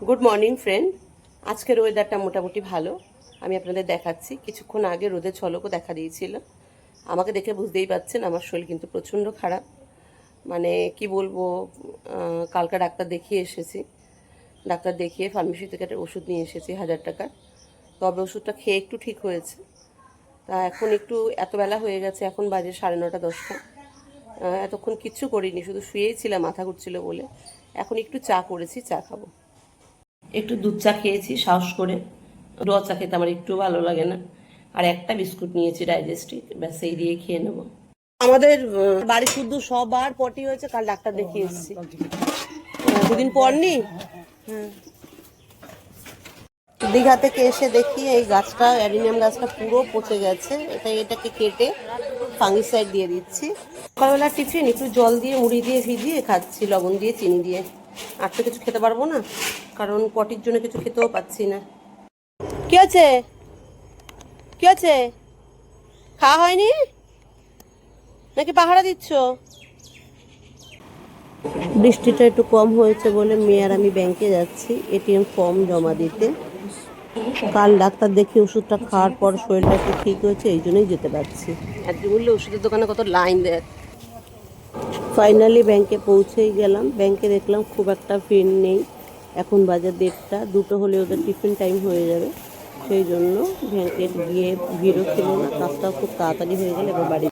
Good morning friend. আজকের ওয়েদারটা মোটামুটি ভালো। আমি আপনাদের দেখাচ্ছি। কিছুক্ষণ আগে রোদের ঝলকও দেখা দিয়েছিল। আমাকে দেখে বুঝতেই পাচ্ছেন আমার শরীর কিন্তু প্রচণ্ড খারাপ। মানে কি বলবো, কালকে ডাক্তার দেখিয়ে এসেছি। ডাক্তার দেখিয়ে ফার্মেসি থেকে একটা ওষুধ নিয়ে এসেছি 1000 টাকার। তবে ওষুধটা খেয়ে একটু ঠিক হয়েছে। তা এখন একটু এত বেলা হয়ে গেছে, এখন বাজে 9:30 10টা। এতক্ষণ কিচ্ছু করিনি, শুধু শুয়েই ছিলাম, মাথা ঘুরছিল বলে। এখন একটু চা করেছি, চা খাবো। একটু দুধ চা খেয়েছি সাহস করে। র চা খেতে আমার একটু ভালো লাগে না। আর একটা বিস্কুট নিয়েছি ডাইজেস্টিক, ব্যাস এই দিয়ে খেয়ে নেবো। আমাদের বাড়ি শুদ্ধ সবার পটি হয়েছে, কাল ডাক্তার দেখিয়ে এসেছি। দুদিন পর নি। হ্যাঁ, দীঘা থেকে এসে দেখি এই গাছটা, অ্যাডিনিয়াম গাছটা পুরো পচে গেছে। এটাকে কেটে ফাঙ্গিসাইড দিয়ে দিচ্ছি। সকালবেলা টিফিন একটু জল দিয়ে মুড়ি দিয়ে ভিজিয়ে খাচ্ছি, লবণ দিয়ে চিনি দিয়ে। আর তো কিছু খেতে পারবো না, কারণ পটির জন্য কিছু খেতেও পাচ্ছি না। কি আছে? কি আছে? খাওয়া হয়নি নাকি পাহারা দিচ্ছ? বৃষ্টিটা একটু কম হয়েছে বলে মেয়ে আর আমি ব্যাংকে যাচ্ছি এটিএম ফর্ম জমা দিতে। কাল ডাক্তার দেখে ওষুধটা খাওয়ার পর শরীরটা একটু ঠিক হয়েছে, এই জন্যই যেতে পারছি। আজকে বললে ওষুধের দোকানে কত লাইন দেয়। ফাইনালি ব্যাংকে পৌঁছেই গেলাম। ব্যাংকে দেখলাম খুব একটা ভিড় নেই। এখন বাজে 1:30, 2টো হলে ওদের টিফিন টাইম হয়ে যাবে। সেই জন্য ব্যাংকে গিয়ে ভিড়ও ছিল না, কাজটাও খুব তাড়াতাড়ি হয়ে গেল। এবার বাড়ি